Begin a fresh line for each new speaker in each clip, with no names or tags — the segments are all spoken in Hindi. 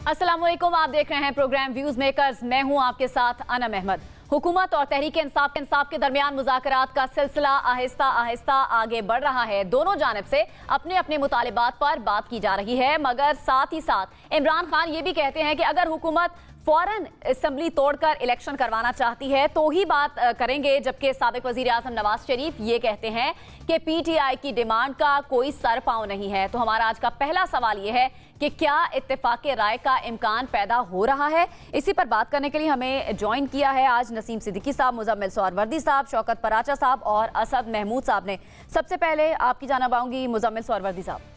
अस्सलाम वालेकुम, आप देख रहे हैं प्रोग्राम व्यूज मेकर्स। मैं हूं आपके साथ अनम अहमद। हुकूमत और तहरीक इंसाफ के दरमियान मुज़ाकरात का सिलसिला आहिस्ता आहिस्ता आगे बढ़ रहा है। दोनों जानिब से अपने अपने मुतालिबात पर बात की जा रही है, मगर साथ ही साथ इमरान खान ये भी कहते हैं कि अगर हुकूमत फौरन असेंबली तोड़कर इलेक्शन करवाना चाहती है तो ही बात करेंगे, जबकि साबिक वजीर आज़म नवाज शरीफ ये कहते हैं कि पीटीआई की डिमांड का कोई सर पांव नहीं है। तो हमारा आज का पहला सवाल ये है कि क्या इत्तेफाक राय का इम्कान पैदा हो रहा है। इसी पर बात करने के लिए हमें ज्वाइन किया है आज नसीम सिद्दीकी साहब, मुजम्मिल सोहरवर्दी साहब, शौकत पराचा साहब और असद महमूद साहब ने। सबसे पहले आपकी जानिब आऊंगी मुजम्मिल सोहरवर्दी साहब।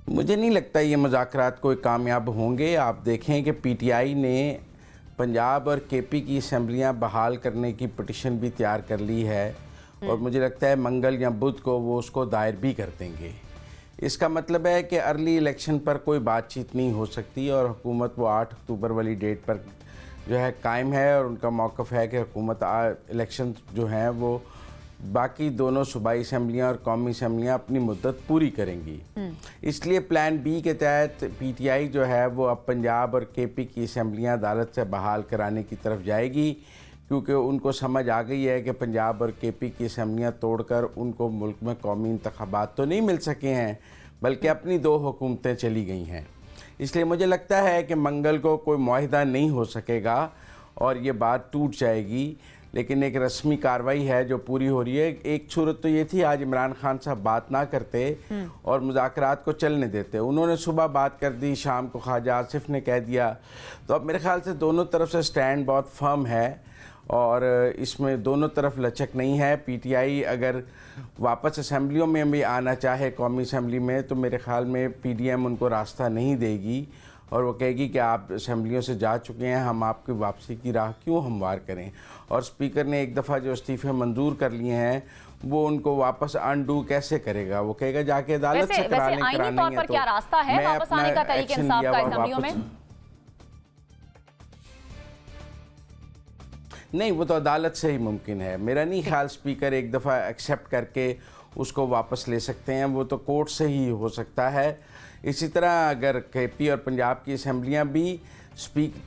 मुझे नहीं लगता ये मुज़ाकरात कोई कामयाब होंगे। आप देखें कि पीटीआई ने पंजाब और केपी की असम्बलियाँ बहाल करने की पटिशन भी तैयार कर ली है और मुझे लगता है मंगल या बुध को वो उसको दायर भी कर देंगे। इसका मतलब है कि अर्ली इलेक्शन पर कोई बातचीत नहीं हो सकती और हुकूमत वो 8 अक्टूबर वाली डेट पर जो है कायम है और उनका मौक़िफ़ है कि हुकूमत इलेक्शन जो हैं वो बाकी दोनों सूबाई असम्बलियाँ और कौमी असम्बलियाँ अपनी मुद्दत पूरी करेंगी। इसलिए प्लान बी के तहत पीटीआई जो है वो अब पंजाब और केपी की असम्बलियाँ अदालत से बहाल कराने की तरफ जाएगी, क्योंकि उनको समझ आ गई है कि पंजाब और केपी की असम्बलियाँ तोड़कर उनको मुल्क में कौमी इंतखाबात तो नहीं मिल सके हैं, बल्कि अपनी 2 हुकूमतें चली गई हैं। इसलिए मुझे लगता है कि मंगल को कोई मुआहिदा नहीं हो सकेगा और ये बात टूट जाएगी। लेकिन एक रस्मी कार्रवाई है जो पूरी हो रही है। एक सूरत तो ये थी, आज इमरान खान साहब बात ना करते और मुज़ाकरात को चलने देते। उन्होंने सुबह बात कर दी, शाम को ख्वाजा आसिफ ने कह दिया। तो अब मेरे ख्याल से दोनों तरफ से स्टैंड बहुत फर्म है और इसमें दोनों तरफ लचक नहीं है। पीटीआई अगर वापस असम्बलियों में भी आना चाहे कौमी असम्बली में, तो मेरे ख्याल में पीडीएम उनको रास्ता नहीं देगी और वो कहेगी कि आप असम्बलियों से जा चुके हैं, हम आपकी वापसी की राह क्यों हमवार करें। और स्पीकर ने एक दफ़ा जो इस्तीफ़े मंजूर कर लिए हैं वो उनको वापस अनडू कैसे करेगा। वो कहेगा जाके अदालत से करानी है।
तो क्या रास्ता है वापस आने का तहरीक इंसाफ का असम्बलियों में?
नहीं, वो तो अदालत से ही मुमकिन है। मेरा नहीं ख्याल स्पीकर एक दफ़ा एक्सेप्ट करके उसको वापस ले सकते हैं, वो तो कोर्ट से ही हो सकता है। इसी तरह अगर केपी और पंजाब की असम्बलियाँ भी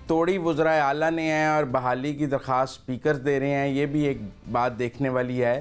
तोड़ी वज़राए आला ने हैं और बहाली की दरख्वास्त स्पीकर दे रहे हैं, ये भी एक बात देखने वाली है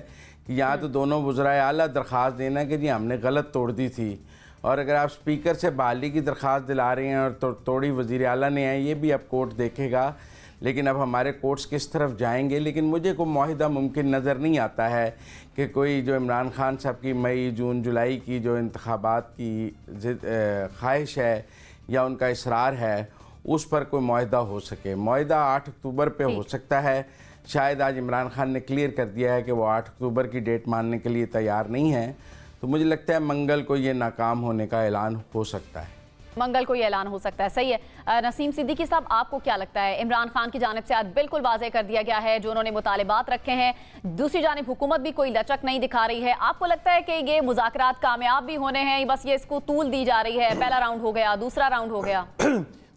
कि यहाँ तो दोनों वज़राए आला दरख्वास्त देना कि जी हमने गलत तोड़ दी थी, और अगर आप स्पीकर से बहाली की दरख्वास्त दिला रहे हैं और तोड़ी वज़ीर आला ने हैं, ये भी अब कोर्ट देखेगा। लेकिन अब हमारे कोर्ट्स किस तरफ जाएंगे। लेकिन मुझे कोई मुआहिदा मुमकिन नज़र नहीं आता है कि कोई जो इमरान खान साहब की मई जून जुलाई की जो इंतखाबात की ख्वाहिश है या उनका इसरार है उस पर कोई मुआहिदा हो सके। मुआहिदा 8 अक्टूबर पे हो सकता है। शायद आज इमरान खान ने क्लियर कर दिया है कि वो 8 अक्टूबर की डेट मानने के लिए तैयार नहीं है। तो मुझे लगता है मंगल को ये नाकाम होने का ऐलान हो सकता है।
मंगल को ये ऐलान हो सकता है, सही है। नसीम सिद्दीकी साहब, आपको क्या लगता है? इमरान खान की जानिब से आज बिल्कुल वाज़ेह कर दिया गया है जो उन्होंने मुतालिबात रखे हैं, दूसरी जानिब हुकूमत भी कोई लचक नहीं दिखा रही है। आपको लगता है कि ये मुज़ाकरात कामयाब भी होने हैं, बस ये इसको तूल दी जा रही है, पहला राउंड हो गया, दूसरा राउंड हो गया?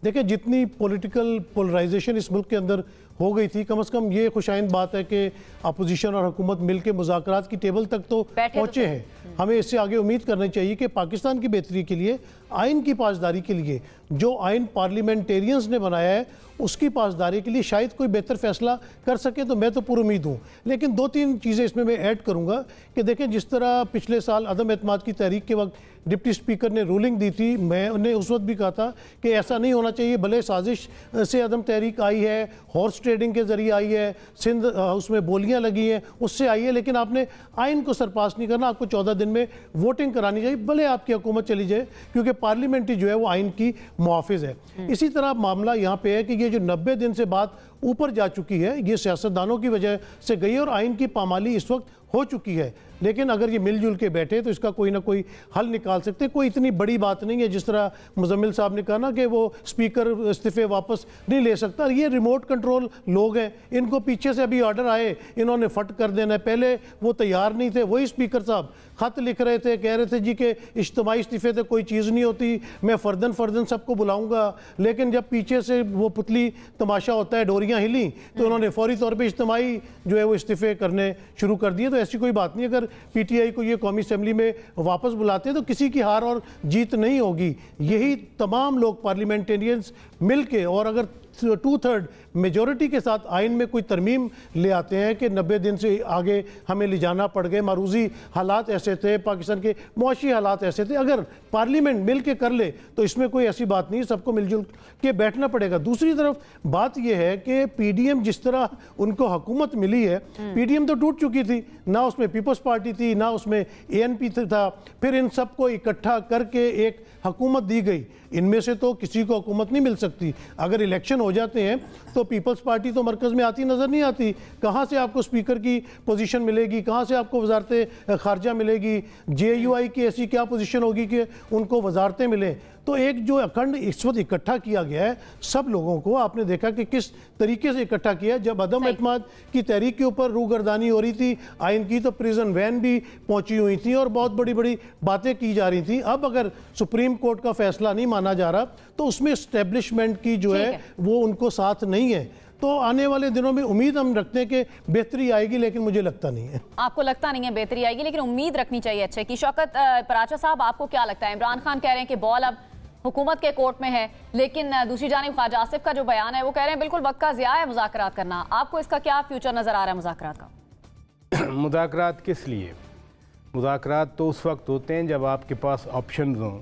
देखिए, जितनी पॉलिटिकल पोलराइजेशन इस मुल्क के अंदर हो गई थी, कम से कम ये खुशाइंद बात है कि अपोजिशन और हुकूमत मिलकर मुज़ाकरात की टेबल तक तो पहुँचे हैं। हमें इससे आगे उम्मीद करनी चाहिए कि पाकिस्तान की बेहतरी के लिए, आइन की पासदारी के लिए, जो आइन पार्लियामेंटेरियंस ने बनाया है उसकी पासदारी के लिए शायद कोई बेहतर फैसला कर सके, तो मैं तो पुरुमीद हूँ। लेकिन 2-3 चीज़ें इसमें मैं ऐड करूँगा कि देखें, जिस तरह पिछले साल अदम एतमाद की तहरीक के वक्त डिप्टी स्पीकर ने रूलिंग दी थी, मैंने उस वक्त भी कहा था कि ऐसा नहीं होना चाहिए। भले साजिश से अदम तहरीक आई है, हॉर्स ट्रेडिंग के ज़रिए आई है, सिंध उसमें बोलियाँ लगी हैं, उससे आई है, लेकिन आपने आइन को सरपास नहीं करना। आपको 14 दिन में वोटिंग करानी चाहिए, भले आपकी हुकूमत चली जाए, क्योंकि पार्लियामेंट्री जो है वो आइन की मुहाफिज है। इसी तरह मामला यहाँ पे है कि ये जो 90 दिन से बात ऊपर जा चुकी है, ये सियासतदानों की वजह से गई और आइन की पामाली इस वक्त हो चुकी है। लेकिन अगर ये मिलजुल के बैठे तो इसका कोई ना कोई हल निकाल सकते। कोई इतनी बड़ी बात नहीं है, जिस तरह मुजम्मिल साहब ने कहा ना कि वो स्पीकर इस्तीफे वापस नहीं ले सकता। ये रिमोट कंट्रोल लोग हैं, इनको पीछे से अभी ऑर्डर आए, इन्होंने फट कर देना है। पहले वो तैयार नहीं थे, वही स्पीकर साहब खत लिख रहे थे, कह रहे थे जी कि इज्तिमाई इस्तीफे तो कोई चीज़ नहीं होती, मैं फ़र्दन फ़र्दन सबको बुलाऊंगा। लेकिन जब पीछे से वो पुतली तमाशा होता है, डोरियाँ हिली, तो उन्होंने फौरी तौर पर इज्तिमाई जो है वो इस्तीफे करने शुरू कर दिए। तो ऐसी कोई बात नहीं। अगर अगर PTI को ये कौमी असम्बली में वापस बुलाते हैं तो किसी की हार और जीत नहीं होगी। यही तमाम लोग पार्लियामेंटेरियंस मिलके और अगर 2/3 मेजॉरिटी के साथ आइन में कोई तरमीम ले आते हैं कि 90 दिन से आगे हमें ले जाना पड़ गए, मारूजी हालात ऐसे थे, पाकिस्तान के मुआशी हालात ऐसे थे, अगर पार्लियामेंट मिल के कर ले तो इसमें कोई ऐसी बात नहीं, सबको मिलजुल के बैठना पड़ेगा। दूसरी तरफ बात यह है कि PDM जिस तरह उनको हुकूमत मिली है, PDM तो टूट चुकी थी, ना उसमें पीपल्स पार्टी थी, ना उसमें ANP था, फिर इन सबको इकट्ठा करके एक हुकूमत दी गई। इनमें से तो किसी को हुकूमत नहीं मिल सकती। अगर इलेक्शन हो जाते हैं तो पीपल्स पार्टी तो मरकज़ में आती नज़र नहीं आती। कहाँ से आपको स्पीकर की पोजीशन मिलेगी, कहाँ से आपको वजारत खारजा मिलेगी, JUI की ऐसी क्या पोजीशन होगी कि उनको वजारतें मिलें। तो एक जो अखंड इस वक्त इकट्ठा किया गया है सब लोगों को, आपने देखा कि किस तरीके से इकट्ठा किया। जब अदम एतमाद की तहरीक के ऊपर रूगर्दानी हो रही थी आइन की, तो प्रिजन वैन भी पहुंची हुई थी और बहुत बड़ी बड़ी बातें की जा रही थी। अब अगर सुप्रीम कोर्ट का फैसला नहीं माना जा रहा तो उसमें इस्टेब्लिशमेंट की जो है वो उनको साथ नहीं है। तो आने वाले दिनों में उम्मीद हम रखते हैं कि बेहतरी आएगी, लेकिन मुझे लगता नहीं है। आपको लगता नहीं है बेहतरी आएगी, लेकिन उम्मीद रखनी चाहिए अच्छे की। शौकत पराचा साहब, आपको क्या लगता है? इमरान खान कह रहे हैं कि बॉल अब हुकूमत के कोर्ट में है, लेकिन दूसरी जानिब ख्वाजा आसिफ का जो बयान है वो कह रहे हैं बिल्कुल वक्त का ज़िया है मुज़ाकरात करना। आपको इसका क्या फ्यूचर नज़र आ रहा है मुज़ाकरात का?
मुज़ाकरात किस लिए? मुज़ाकरात तो उस वक्त होते हैं जब आपके पास ऑप्शन हों।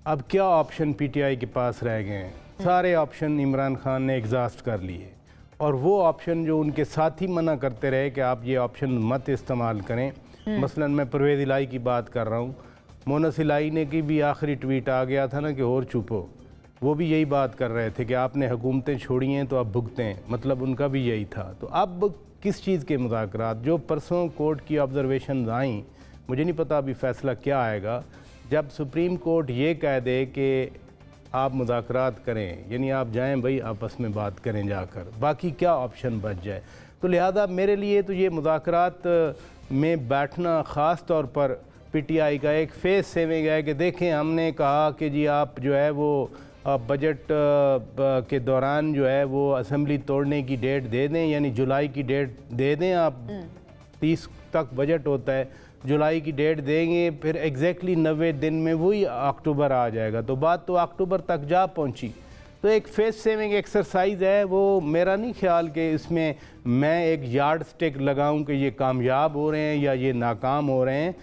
अब क्या ऑप्शन PTI के पास रह गए हैं? सारे ऑप्शन इमरान खान ने एग्जॉस्ट कर लिए, और वो ऑप्शन जो उनके साथी मना करते रहे कि आप ये ऑप्शन मत इस्तेमाल करें। मसलन मैं परवेज़ इलाही की बात कर रहा हूँ, मोनस इलाही ने की भी आखिरी ट्वीट आ गया था ना कि और चुपो, वो भी यही बात कर रहे थे कि आपने हुकूमतें छोड़ी हैं तो अब भुगतें, मतलब उनका भी यही था। तो अब किस चीज़ के मुज़ाकरात? जो परसों कोर्ट की ऑब्जर्वेशन आई, मुझे नहीं पता अभी फ़ैसला क्या आएगा। जब सुप्रीम कोर्ट ये कह दे कि आप मुज़ाकरात करें, यानी आप जाएं भाई आपस में बात करें जाकर, बाकी क्या ऑप्शन बच जाए। तो लिहाजा मेरे लिए तो ये मुज़ाकरात में बैठना ख़ास तौर पर PTI का एक फेस सेविंग है कि देखें हमने कहा कि जी आप जो है वो बजट के दौरान जो है वो असम्बली तोड़ने की डेट दे दें, यानी जुलाई की डेट दे दें। आप 30 तक बजट होता है, जुलाई की डेट देंगे, फिर एग्जैक्टली 90 दिन में वही अक्टूबर आ जाएगा। तो बात तो अक्टूबर तक जा पहुंची। तो एक फेस सेविंग एक्सरसाइज है, वो मेरा नहीं ख्याल कि इसमें मैं एक यार्ड स्टिक लगाऊं कि ये कामयाब हो रहे हैं या ये नाकाम हो रहे हैं।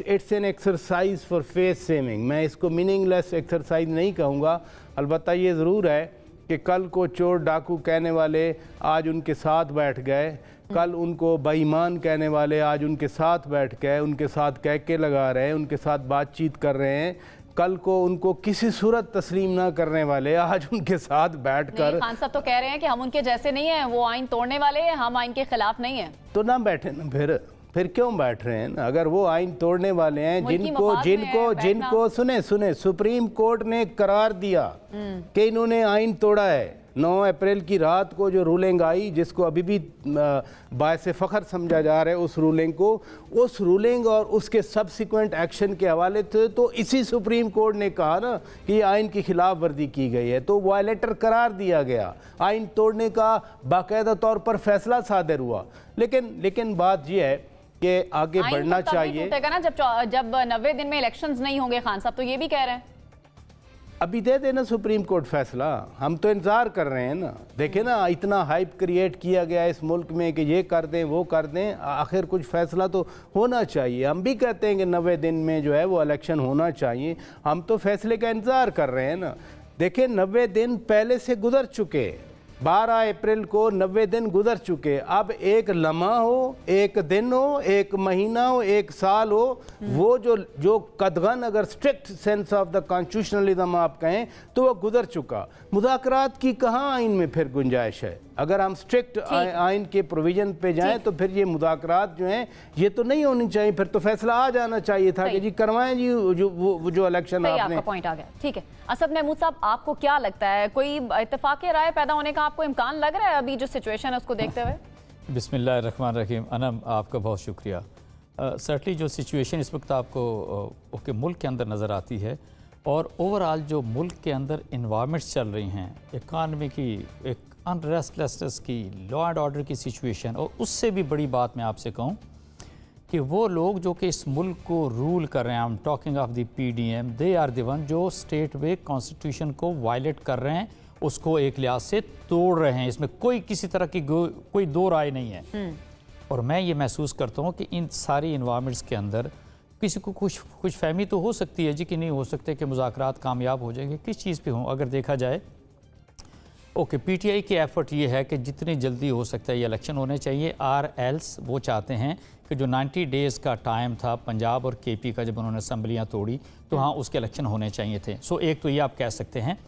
It's an exercise for face saving. मैं इसको मीनिंगलेस एक्सरसाइज नहीं कहूँगा। अलबत्ता ये ज़रूर है कि कल को चोर डाकू कहने वाले आज उनके साथ बैठ गए, कल उनको बेईमान कहने वाले आज उनके साथ बैठ गए, उनके साथ कहके लगा रहे हैं, उनके साथ बातचीत कर रहे हैं, कल को उनको किसी सूरत तस्लीम ना करने वाले आज उनके साथ बैठकर।
खान साहब तो कह रहे हैं कि हम उनके जैसे नहीं हैं, वो आइन तोड़ने वाले हैं, हम आइन के खिलाफ नहीं हैं।
तो ना बैठे ना, फिर क्यों बैठ रहे हैं? अगर वो आइन तोड़ने वाले हैं, जिनको सुने सुप्रीम कोर्ट ने करार दिया कि इन्होंने आइन तोड़ा है। 9 अप्रैल की रात को जो रूलिंग आई, जिसको अभी भी बायसे फ़ख्र समझा जा रहा है उस रूलिंग को, उस रूलिंग और उसके सब्सिक्वेंट एक्शन के हवाले से तो इसी सुप्रीम कोर्ट ने कहा ना कि ये आइन की खिलाफ वर्जी की गई है, तो वायलेटर करार दिया गया, आइन तोड़ने का बाकायदा तौर पर फैसला सादर हुआ। लेकिन बात यह है कि आगे बढ़ना चाहिए
ना जब 90 दिन में इलेक्शंस नहीं होंगे। खान साहब तो ये भी कह रहे हैं
अभी दे देना सुप्रीम कोर्ट फैसला, हम तो इंतज़ार कर रहे हैं ना। देखें ना, इतना हाइप क्रिएट किया गया इस मुल्क में कि ये कर दें वो कर दें, आखिर कुछ फैसला तो होना चाहिए। हम भी कहते हैं कि 90 दिन में जो है वो इलेक्शन होना चाहिए, हम तो फैसले का इंतज़ार कर रहे हैं ना। देखें 90 दिन पहले से गुजर चुके, 12 अप्रैल को 90 दिन गुजर चुके। अब एक लम्हा हो, एक दिन हो, एक महीना हो, एक साल हो, वो जो कदगन अगर strict sense of the constitutionalism आप कहें तो वो गुजर चुका। मुज़ाकरात की कहाँ आइन में फिर गुंजाइश है? अगर हम स्ट्रिक्ट आइन के प्रोविजन पे जाएं तो फिर ये मुज़ाकरात जो हैं ये तो नहीं होनी चाहिए। फिर तो फैसला आ जाना चाहिए था कि जी करवाएं जी जो इलेक्शन आपने।
आपका पॉइंट आ गया, ठीक है। असद महमूद साहब, आपको क्या लगता है, कोई इत्तेफाक राय पैदा होने का आपको इम्कान लग रहा है अभी जो सिचुएशन है उसको देखते हुए?
बिस्मिल्लाहिर्रहमानिर्रहीम। अनम, आपका बहुत शुक्रिया। सर्टली जो सिचुएशन इस वक्त आपको मुल्क के अंदर नज़र आती है और ओवरऑल जो मुल्क के अंदर इन्वायरमेंट्स चल रही हैं, इकानमी की एक अनरेस्टलेसनेस की, लॉ एंड ऑर्डर की सिचुएशन, और उससे भी बड़ी बात मैं आपसे कहूँ कि वो लोग जो कि इस मुल्क को रूल कर रहे हैं, I am talking of the PDM, they are the one जो स्टेट वे कॉन्स्टिट्यूशन को वायलेट कर रहे हैं, उसको एक लिहाज से तोड़ रहे हैं। इसमें कोई किसी तरह की कोई दो राय नहीं है। और मैं ये महसूस करता हूँ कि इन सारी इन्वायरमेंट्स के अंदर किसी को कुछ फहमी तो हो सकती है जी कि नहीं हो सकते कि मुज़ाकरात कामयाब हो जाएंगे, किस चीज़ पे हों। अगर देखा जाए ओके, PTI की एफ़र्ट ये है कि जितनी जल्दी हो सकता है ये इलेक्शन होने चाहिए, आर एल्स वो चाहते हैं कि जो 90 डेज़ का टाइम था पंजाब और KP का, जब उन्होंने असम्बलियाँ तोड़ी तो हाँ उसके इलेक्शन होने चाहिए थे। सो एक तो ये आप कह सकते हैं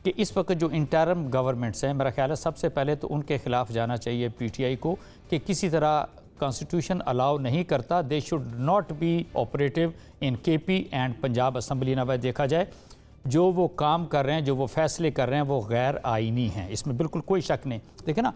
कि इस वक्त जो इंटरम गवर्नमेंट्स हैं, मेरा ख्याल है सबसे पहले तो उनके खिलाफ जाना चाहिए PTI को कि किसी तरह कॉन्स्टिट्यूशन अलाउ नहीं करता, they should not be operative in KP and Punjab assembly. ना भाई देखा जाए जो वो काम कर रहे हैं, जो वो फैसले कर रहे हैं, वो गैर आइनी हैं, इसमें बिल्कुल कोई शक नहीं। देखें ना,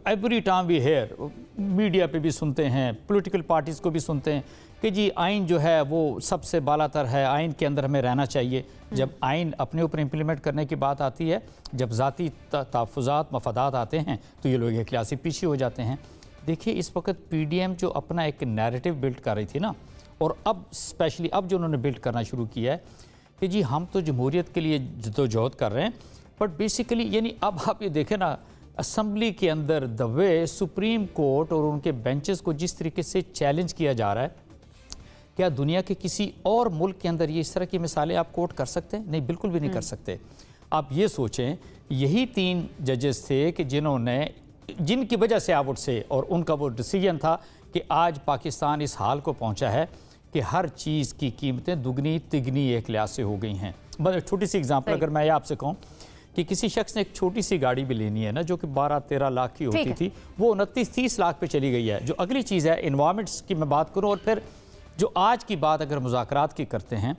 every time we hear, media पे भी सुनते हैं, पॉलिटिकल पार्टीज़ को भी सुनते हैं कि जी आइन जो है वो सबसे बालातर है, आइन के अंदर हमें रहना चाहिए। जब आइन अपने ऊपर इम्प्लीमेंट करने की बात आती है, जब ज़ाती तहफ़्फ़ुज़ात मफादात आते हैं तो ये लोग एक लिहाज से पीछे हो जाते हैं। देखिए इस वक्त PDM जो अपना एक नैरेटिव बिल्ड कर रही थी ना, और अब स्पेशली अब जो उन्होंने बिल्ड करना शुरू किया है कि जी हम तो जमहूरियत के लिए जदोजहद कर रहे हैं, बट बेसिकली यानी अब आप ये देखें ना, असम्बली के अंदर द वे सुप्रीम कोर्ट और उनके बेंचेस को जिस तरीके से चैलेंज किया जा रहा है, क्या दुनिया के किसी और मुल्क के अंदर ये इस तरह की मिसालें आप कोट कर सकते हैं? नहीं, बिल्कुल भी नहीं कर सकते। आप ये सोचें, यही 3 जजेस थे कि जिनकी वजह से आप से और उनका वो डिसीजन था कि आज पाकिस्तान इस हाल को पहुंचा है कि हर चीज़ की कीमतें दुगनी तिगनी एक लिहाज से हो गई हैं। बस छोटी सी एग्जांपल अगर मैं आपसे कहूँ कि किसी शख्स ने एक छोटी सी गाड़ी भी लेनी है ना, जो कि 12-13 लाख की होती थी, वो 29-30 लाख पे चली गई है। जो अगली चीज़ है इन्वायरमेंट्स की मैं बात करूँ, और फिर जो आज की बात अगर मुज़ाकरात की करते हैं,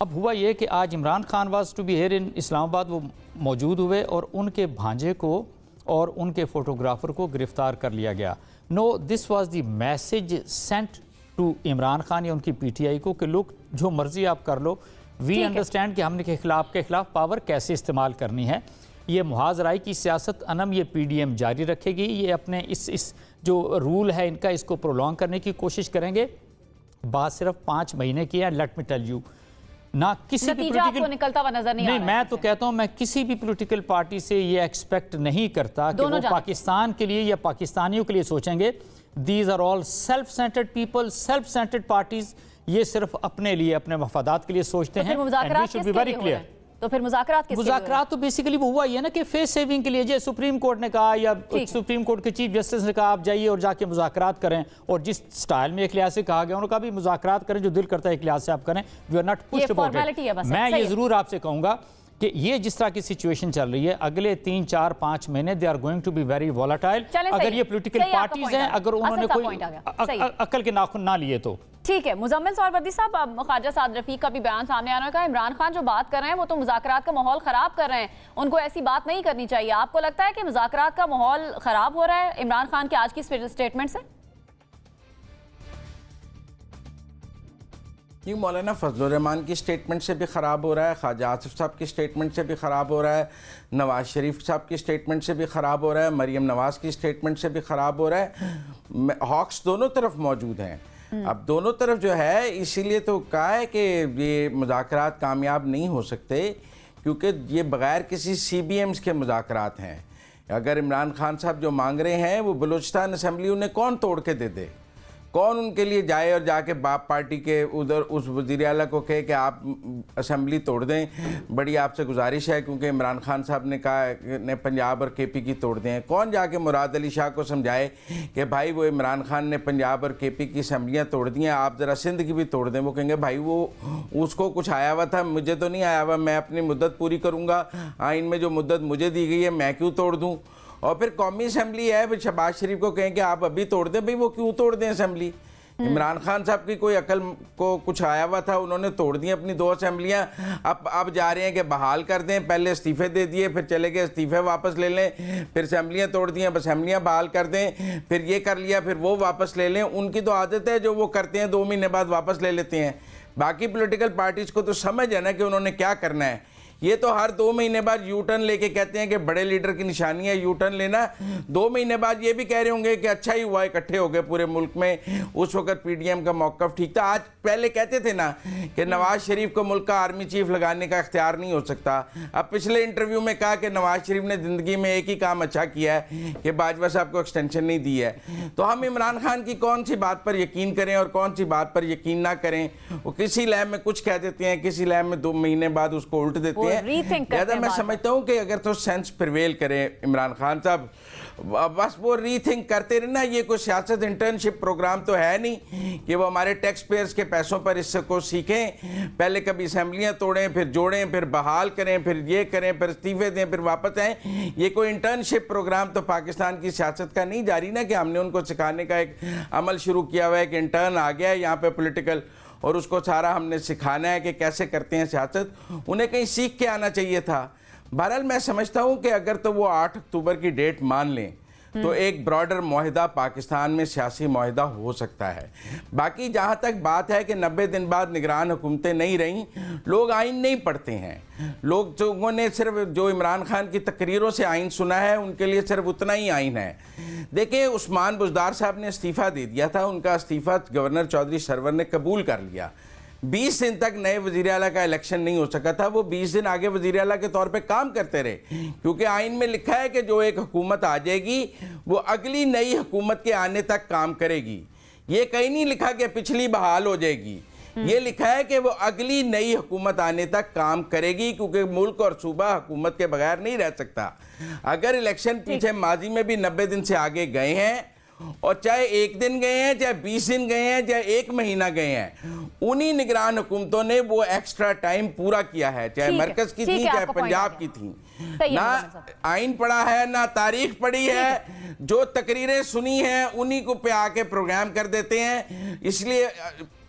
अब हुआ ये कि आज Imran Khan was to be here in Islamabad, वो मौजूद हुए और उनके भांजे को और उनके फोटोग्राफर को गिरफ्तार कर लिया गया। No, this was the message sent to Imran Khan या उनकी PTI को कि लोग जो मर्जी आप कर लो, वी अंडरस्टैंड कि हमने के खिलाफ पावर कैसे इस्तेमाल करनी है। ये मुहाज़राई की सियासत अनम ये PDM जारी रखेगी, ये अपने इस जो रूल है इनका, इसको प्रोलॉन्ग करने की कोशिश करेंगे। बात सिर्फ 5 महीने की है। लेट मी टेल यू, ना किसी भी
आपको निकलता हुआ नजर नहीं
मैं तो कहता हूं, मैं किसी भी पॉलिटिकल पार्टी से ये एक्सपेक्ट नहीं करता कि वो पाकिस्तान के लिए या पाकिस्तानियों के लिए सोचेंगे। These are all self centred people, self centred parties, ये सिर्फ अपने लिए, अपने मफादात के लिए सोचते हैं।
तो फिर मुज़ाकरात
तो बेसिकली वो हुआ ही है ना कि फेस सेविंग के लिए, जैसे सुप्रीम कोर्ट ने कहा या सुप्रीम कोर्ट के चीफ जस्टिस ने कहा आप जाइए और जाके मुज़ाकरात करें, और जिस स्टाइल में एक लिहाज से कहा गया उन्होंने कहा भी मुज़ाकरात करें, जो दिल करता है एक लिहाज से आप करें। We are not pushed about it. मैं ये ज़रूर आपसे कहूँगा कि ये जिस तरह की सिचुएशन चल रही है, अगले 3, 4, 5 महीने they are going to be very volatile. अगर ये पॉलिटिकल पार्टीज हैं, अगर उन्होंने कोई अक्ल के नाखून ना लिए तो
ठीक है। मुजम्मिल सौरवर्दी साहब, ख्वाजा साद रफीक का भी बयान सामने आने का, इमरान खान जो बात कर रहे हैं वो तो मुज़ाकरात का माहौल ख़राब कर रहे हैं, उनको ऐसी बात नहीं करनी चाहिए। आपको लगता है कि मुज़ाकरात का माहौल ख़राब हो रहा है इमरान खान के आज की स्टेटमेंट से?
ये मौलाना फजलुर रहमान की स्टेटमेंट से भी ख़राब हो रहा है, ख्वाजा आसिफ साहब की स्टेटमेंट से भी ख़राब हो रहा है, नवाज़ शरीफ साहब की स्टेटमेंट से भी ख़राब हो रहा है, मरीम नवाज़ की स्टेटमेंट से भी ख़राब हो रहा है। हॉक्स दोनों तरफ मौजूद हैं। अब दोनों तरफ जो है, इसीलिए तो कहा है कि ये मुज़ाकरात कामयाब नहीं हो सकते, क्योंकि ये बग़ैर किसी CBMs के मुज़ाकरात हैं। अगर इमरान खान साहब जो मांग रहे हैं वो बलूचिस्तान असम्बली उन्हें कौन तोड़ के दे दे? कौन उनके लिए जाए और जाके बाप पार्टी के उधर उस वज़ीर आला को कहे कि आप असम्बली तोड़ दें? बड़ी आपसे गुजारिश है, क्योंकि इमरान खान साहब ने कहा ने पंजाब और KP की तोड़ दें। कौन जाके मुराद अली शाह को समझाए कि भाई वो इमरान खान ने पंजाब और KP की असम्बलियाँ तोड़ दी हैं, आप ज़रा सिंध की भी तोड़ दें? वो कहेंगे भाई वो उसको कुछ आया हुआ था, मुझे तो नहीं आया हुआ, मैं अपनी मुद्दत पूरी करूँगा, आइन में जो मुद्दत मुझे दी गई है मैं क्यों तोड़ दूँ? और फिर कौमी असम्बली है, शहबाज शरीफ को कहें कि आप अभी तोड़ दें, भाई वो क्यों तोड़ दें असम्बली? इमरान खान साहब की कोई अकल को कुछ आया हुआ था, उन्होंने तोड़ दी अपनी 2 असम्बलियाँ। अब जा रहे हैं कि बहाल कर दें, पहले इस्तीफे दे दिए, फिर चले गए इस्तीफे वापस ले लें, फिर असम्बलियाँ तोड़ दी, अब असम्बलियाँ बहाल कर दें, फिर ये कर लिया, फिर वो वापस ले लें। उनकी तो आदत है, जो वो करते हैं 2 महीने बाद वापस ले लेते हैं। बाकी पॉलिटिकल पार्टीज को तो समझ है ना कि उन्होंने क्या करना है। ये तो हर 2 महीने बाद यू टर्न लेके कहते हैं कि बड़े लीडर की निशानी है यू टर्न लेना। 2 महीने बाद ये भी कह रहे होंगे कि अच्छा ही हुआ इकट्ठे हो गए पूरे मुल्क में, उस वक्त पीडीएम का मौक़िफ़ ठीक था। आज पहले कहते थे ना कि नवाज शरीफ को मुल्क का आर्मी चीफ लगाने का इख्तियार नहीं हो सकता। अब पिछले इंटरव्यू में कहा कि नवाज शरीफ ने ज़िंदगी में एक ही काम अच्छा किया है कि बाजवा साहब को एक्सटेंशन नहीं दी है। तो हम इमरान खान की कौन सी बात पर यकीन करें और कौन सी बात पर यकीन ना करें? वो किसी लैब में कुछ कह देते हैं, किसी लैब में 2 महीने बाद उसको उल्ट देते हैं। मैं समझता हूं कि अगर तो सेंस प्रिवेल करे इमरान खान साहब, बस वो रीथिंक करते रहे ना। ये कोई सियासत इंटर्नशिप प्रोग्राम तो है नहीं कि वो हमारे टैक्स पेयर्स के पैसों पर इससे को सीखें। पहले कभी असेंबलियां तोड़ें, फिर जोड़ें, फिर बहाल करें, फिर ये करें, फिर इस्तीफे दें, फिर वापस आएँ। ये कोई इंटर्नशिप प्रोग्राम तो पाकिस्तान की सियासत का नहीं जारी ना कि हमने उनको सिखाने का एक अमल शुरू किया हुआ है कि इंटर्न आ गया है यहाँ पे पॉलिटिकल और उसको सारा हमने सिखाना है कि कैसे करते हैं सियासत। उन्हें कहीं सीख के आना चाहिए था। बहरहाल मैं समझता हूं कि अगर तो वो 8 अक्टूबर की डेट मान लें तो एक ब्रॉडर मुआहिदा पाकिस्तान में सियासी मुआहिदा हो सकता है। बाकी जहां तक बात है कि 90 दिन बाद निगरान हुकूमतें नहीं रहीं, लोग आइन नहीं पढ़ते हैं। लोगों ने सिर्फ जो इमरान खान की तकरीरों से आइन सुना है उनके लिए सिर्फ उतना ही आइन है। देखिए, उस्मान बुज़दार साहब ने इस्तीफ़ा दे दिया था, उनका इस्तीफ़ा गवर्नर चौधरी सरवर ने कबूल कर लिया। 20 दिन तक नए वज़ीर आला का इलेक्शन नहीं हो सका था। वो 20 दिन आगे वज़ीर आला के तौर पे काम करते रहे, क्योंकि आइन में लिखा है कि जो एक हुकूमत आ जाएगी वो अगली नई हुकूमत के आने तक काम करेगी। ये कहीं नहीं लिखा कि पिछली बहाल हो जाएगी, ये लिखा है कि वो अगली नई हुकूमत आने तक काम करेगी, क्योंकि मुल्क और सूबा हुकूमत के बगैर नहीं रह सकता। अगर इलेक्शन पीछे माजी में भी 90 दिन से आगे गए हैं, और चाहे 1 दिन गए हैं, चाहे 20 दिन गए हैं, चाहे 1 महीना गए हैं, उन्हीं निगरान हुकूमतों ने वो एक्स्ट्रा टाइम पूरा किया है, चाहे मरकज की थी, चाहे पंजाब की थी। ना आइन पढ़ा है, ना तारीख पढ़ी है, जो तकरीरें सुनी हैं उन्हीं को पे आके प्रोग्राम कर देते हैं, इसलिए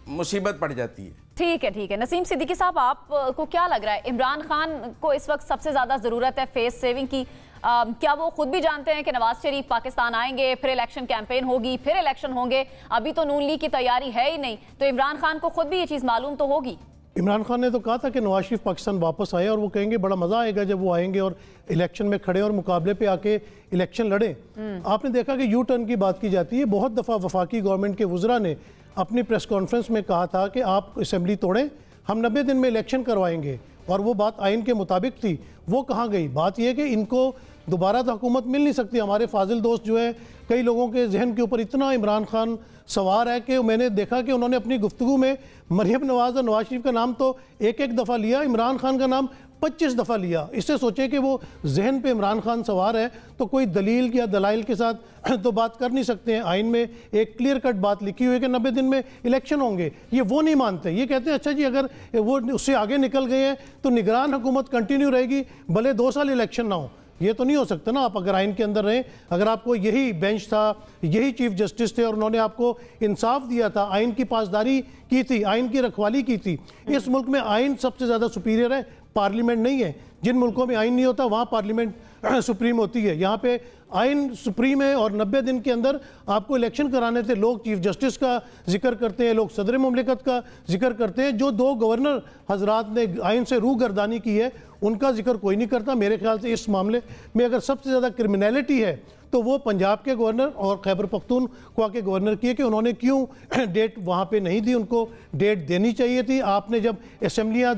मुसीबत पड़ जाती है।
ठीक है। नसीम सिद्दीकी साहब, आपको क्या लग रहा है, इमरान खान को इस वक्त सबसे ज्यादा जरूरत है फेस सेविंग की? क्या वो खुद भी जानते हैं कि नवाज शरीफ पाकिस्तान आएंगे, फिर इलेक्शन कैंपेन होगी, फिर इलेक्शन होंगे? अभी तो नून लीग की तैयारी है ही नहीं, तो इमरान खान को खुद भी ये चीज़ मालूम तो होगी।
इमरान खान ने तो कहा था कि नवाज शरीफ पाकिस्तान वापस आए और वो कहेंगे बड़ा मज़ा आएगा जब वो आएंगे और इलेक्शन में खड़े और मुकाबले पे आके इलेक्शन लड़ें। आपने देखा कि यू टर्न की बात की जाती है। बहुत दफ़ा वफाकी गवर्नमेंट के वज़रा ने अपनी प्रेस कॉन्फ्रेंस में कहा था कि आप असेंबली तोड़ें, हम 90 दिन में इलेक्शन करवाएंगे, और वो बात आइन के मुताबिक थी। वो कहाँ गई? बात यह कि इनको दोबारा तो हुकूमत मिल नहीं सकती। हमारे फाजिल दोस्त जो है, कई लोगों के जहन के ऊपर इतना इमरान खान सवार है कि मैंने देखा कि उन्होंने अपनी गुफ्तगू में मरियम नवाज और नवाज शरीफ का नाम तो एक दफ़ा लिया, इमरान खान का नाम 25 दफ़ा लिया। इससे सोचे कि वो जहन पे इमरान खान सवार है तो कोई दलील या दलाइल के साथ तो बात कर नहीं सकते हैं। आइन में एक क्लियर कट बात लिखी हुई है कि 90 दिन में इलेक्शन होंगे। ये वो नहीं मानते, ये कहते हैं अच्छा जी अगर वो उससे आगे निकल गए हैं तो निगरान हुकूमत कंटिन्यू रहेगी, भले 2 साल इलेक्शन ना हो। ये तो नहीं हो सकता ना। आप अगर आइन के अंदर रहें, अगर आपको यही बेंच था, यही चीफ जस्टिस थे और उन्होंने आपको इंसाफ दिया था, आइन की पासदारी की थी, आइन की रखवाली की थी। इस मुल्क में आइन सबसे ज़्यादा सुपीरियर है, पार्लियामेंट नहीं है। जिन मुल्कों में आइन नहीं होता वहाँ पार्लियामेंट सुप्रीम होती है। यहाँ पे आइन सुप्रीम है और 90 दिन के अंदर आपको इलेक्शन कराने थे। लोग चीफ जस्टिस का जिक्र करते हैं, लोग सदर मुमलिकत का जिक्र करते हैं। जो 2 गवर्नर हजरात ने आइन से रूगर्दानी की है उनका जिक्र कोई नहीं करता। मेरे ख्याल से इस मामले में अगर सबसे ज़्यादा क्रिमिनलिटी है तो वो पंजाब के गवर्नर और खैबर पख्तूनख्वा के गवर्नर की है कि उन्होंने क्यों डेट वहाँ पे नहीं दी। उनको डेट देनी चाहिए थी। आपने जब असेंबलियाँ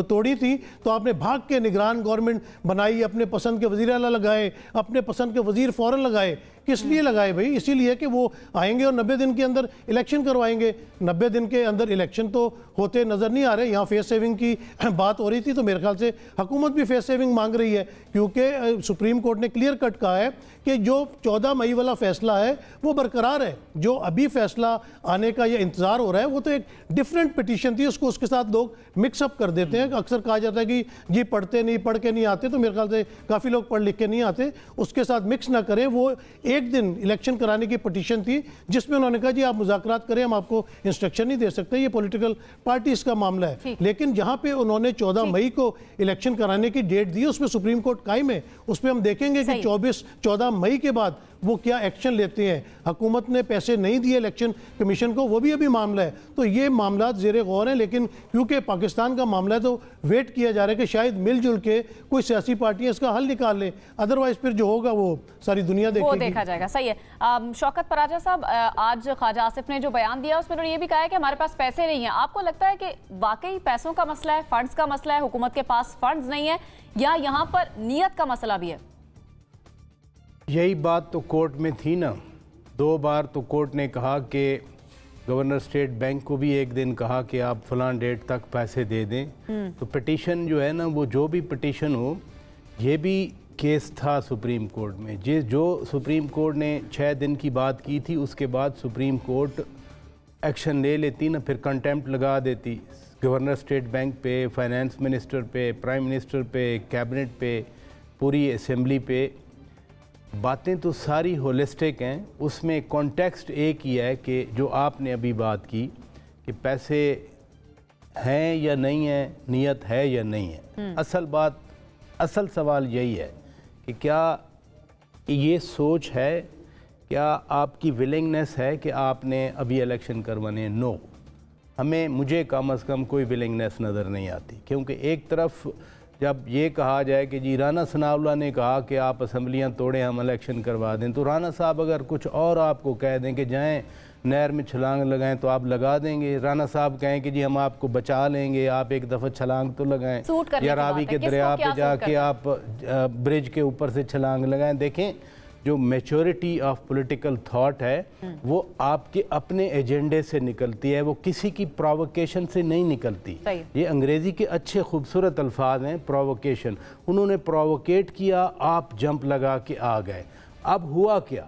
तोड़ी थी तो आपने भाग के निगरान गवर्नमेंट बनाई, अपने पसंद के वज़ीर आला लगाए, अपने पसंद के वज़ीर फ़ौरन लगाए। किस लिए लगाए भाई? इसीलिए कि वो आएंगे और 90 दिन के अंदर इलेक्शन करवाएंगे। 90 दिन के अंदर इलेक्शन तो होते नज़र नहीं आ रहे। यहाँ फेस सेविंग की बात हो रही थी तो मेरे ख्याल से हुकूमत भी फेस सेविंग मांग रही है, क्योंकि सुप्रीम कोर्ट ने क्लियर कट कहा है कि जो 14 मई वाला फैसला है वो बरकरार है। जो अभी फैसला आने का ये इंतज़ार हो रहा है वो तो एक डिफरेंट पिटीशन थी, उसको उसके साथ लोग मिक्सअप कर देते हैं। अक्सर कहा जाता है कि जी पढ़ते नहीं, पढ़ के नहीं आते, तो मेरे ख्याल से काफ़ी लोग पढ़ लिख के नहीं आते। उसके साथ मिक्स ना करें। वो एक दिन इलेक्शन कराने की पिटीशन थी जिसमें उन्होंने कहा जी आप मुज़ाकरात करें, हम आपको इंस्ट्रक्शन नहीं दे सकते, ये पॉलिटिकल पार्टीज का मामला है। लेकिन जहाँ पे उन्होंने 14 मई को इलेक्शन कराने की डेट दी, उसमें सुप्रीम कोर्ट कायम है। उस पर हम देखेंगे कि 14 मई के बाद वो क्या एक्शन लेते हैं। हुकूमत ने पैसे नहीं दिए इलेक्शन कमीशन को, वो भी अभी मामला है। तो ये मामला ज़ेर गौर हैं, लेकिन क्योंकि पाकिस्तान का मामला है तो वेट किया जा रहा है कि शायद मिलजुल के कोई सियासी पार्टियाँ इसका हल निकाल लें, अदरवाइज फिर जो होगा वो सारी दुनिया देखेगी,
वो देखा जाएगा। सही है। शौकत पराजा साहब, आज ख्वाजा आसिफ ने जो बयान दिया उसमें उन्होंने ये भी कहा है कि हमारे पास पैसे नहीं है। आपको लगता है कि वाकई पैसों का मसला है, फंड्स का मसला है, हुकूमत के पास फंड्स नहीं है, या यहाँ पर नीयत का मसला भी है?
यही बात तो कोर्ट में थी ना, 2 बार तो कोर्ट ने कहा कि गवर्नर स्टेट बैंक को भी एक दिन कहा कि आप फलां डेट तक पैसे दे दें। तो पिटीशन जो है ना, वो जो भी पिटीशन हो, ये भी केस था सुप्रीम कोर्ट में। जो सुप्रीम कोर्ट ने 6 दिन की बात की थी, उसके बाद सुप्रीम कोर्ट एक्शन ले लेती ना, फिर कंटेम्प्ट लगा देती गवर्नर स्टेट बैंक पे, फाइनेंस मिनिस्टर पे, प्राइम मिनिस्टर पे, कैबिनेट पे, पूरी असेंबली पे। बातें तो सारी होलिस्टिक हैं, उसमें कॉन्टेक्स्ट एक ही है कि जो आपने अभी बात की कि पैसे हैं या नहीं है, नीयत है या नहीं है। असल सवाल यही है कि क्या ये सोच है, क्या आपकी विलिंगनेस है कि आपने अभी इलेक्शन करवाने? नो, मुझे कम से कम कोई विलिंगनेस नज़र नहीं आती। क्योंकि एक तरफ जब ये कहा जाए कि जी राना सनाउल्लाह ने कहा कि आप असम्बलियाँ तोड़ें, हम इलेक्शन करवा दें, तो राना साहब अगर कुछ और आपको कह दें कि जाएं नहर में छलांग लगाएं तो आप लगा देंगे। राना साहब कहें कि जी हम आपको बचा लेंगे, आप एक दफ़ा छलांग तो लगाएं, या रावी के दरिया पे जाके आप ब्रिज के ऊपर से छलांग लगाएं। देखें, जो मैच्योरिटी ऑफ पॉलिटिकल थॉट है वो आपके अपने एजेंडे से निकलती है, वो किसी की प्रोवोकेशन से नहीं निकलती। ये अंग्रेज़ी के अच्छे खूबसूरत अल्फाज हैं, प्रोवोकेशन। उन्होंने प्रोवोकेट किया, आप जंप लगा के आ गए। अब हुआ क्या?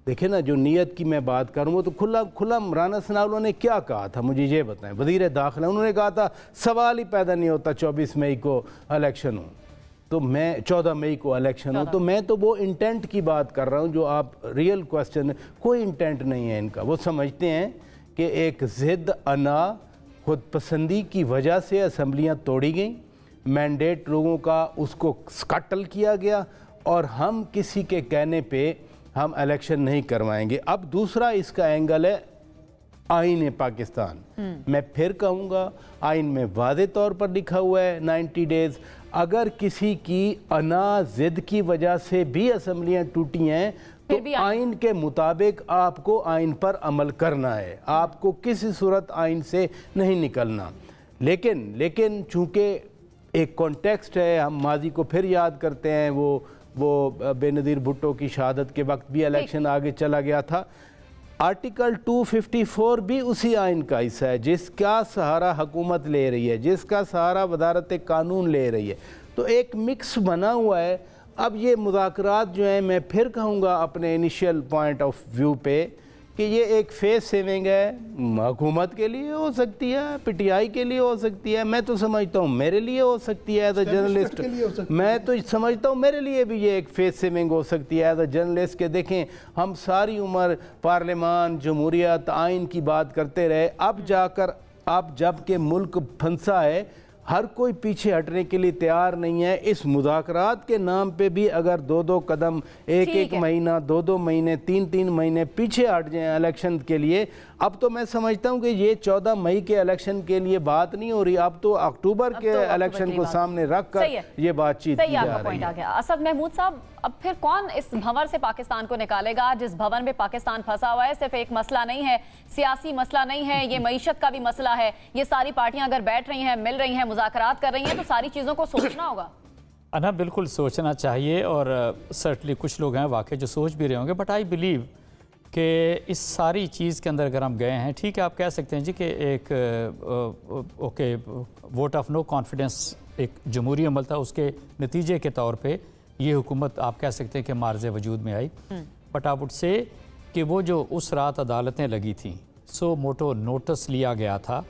देखें ना, जो नीयत की मैं बात करूँ वो तो खुला राना सनाउल्लाह ने क्या कहा था, मुझे ये बताएं। वज़ीर दाखिला उन्होंने कहा था सवाल ही पैदा नहीं होता 24 मई को इलेक्शन हो, तो मैं 14 मई को इलेक्शन हो, तो मैं तो वो इंटेंट की बात कर रहा हूँ जो आप रियल क्वेश्चन। कोई इंटेंट नहीं है इनका। वो समझते हैं कि एक ज़िद, अना, खुद पसंदी की वजह से असम्बलियाँ तोड़ी गई, मैंडेट लोगों का उसको स्कटल किया गया, और हम किसी के कहने पे हम इलेक्शन नहीं करवाएंगे। अब दूसरा इसका एंगल है आईन पाकिस्तान। मैं फिर कहूँगा, आईन में वादे तौर पर लिखा हुआ है 90 डेज़। अगर किसी की अना जिद की वजह से भी असम्बलियाँ टूटी हैं तो आइन के मुताबिक आपको आइन पर अमल करना है, आपको किसी सूरत आइन से नहीं निकलना। लेकिन चूँकि एक कॉन्टेक्स्ट है, हम माजी को फिर याद करते हैं, वो बेनज़ीर भुट्टो की शहादत के वक्त भी इलेक्शन आगे चला गया था। आर्टिकल 254 भी उसी आइन का हिस्सा है जिसका सहारा हुकूमत ले रही है, जिसका सहारा वजारत कानून ले रही है। तो एक मिक्स बना हुआ है। अब ये मुज़ाकरात जो हैं, मैं फिर कहूँगा अपने इनिशियल पॉइंट ऑफ व्यू पे कि ये एक फेस सेविंग है। हुकूमत के लिए हो सकती है, पीटीआई के लिए हो सकती है, मैं तो समझता हूँ मेरे लिए हो सकती है एज अ जर्नलिस्ट। मैं तो समझता हूँ मेरे लिए भी ये एक फेस सेविंग हो सकती है एज अ जर्नलिस्ट के देखें हम सारी उम्र पार्लियामान, जमहूरियत, आइन की बात करते रहे। अब जाकर अब जब के मुल्क फंसा है, हर कोई पीछे हटने के लिए तैयार नहीं है। इस मुज़ाकरात के नाम पे भी अगर 2-2 कदम, एक महीना, 2-2 महीने, 3-3 महीने पीछे हट जाएं इलेक्शन के लिए, अब तो मैं समझता हूं कि ये 14 मई के इलेक्शन के लिए बात नहीं हो रही, अब तो अक्टूबर के इलेक्शन को सामने रख कर ये बातचीत की जा रही है।
असद महमूद साहब, अब फिर कौन इस भंवर से पाकिस्तान को निकालेगा? जिस भवन में पाकिस्तान फंसा हुआ है, सिर्फ एक मसला नहीं है, सियासी मसला नहीं है, ये मईशत का भी मसला है। ये सारी पार्टियां अगर बैठ रही हैं, मिल रही हैं, मुज़ाकरात कर रही हैं, तो सारी चीज़ों को सोचना होगा।
अना बिल्कुल सोचना चाहिए, और सर्टली कुछ लोग हैं वाकई जो सोच भी रहे होंगे, बट आई बिलीव कि इस सारी चीज़ के अंदर अगर हम गए हैं, ठीक है आप कह सकते हैं जी कि एक okay vote of no confidence एक जमहूरी अमल था, उसके नतीजे के तौर पे ये हुकूमत आप कह सकते हैं कि मार्ज़े वजूद में आई। बट आई वुड से कि वो जो उस रात अदालतें लगी थी, सो मोटो नोटिस लिया गया था,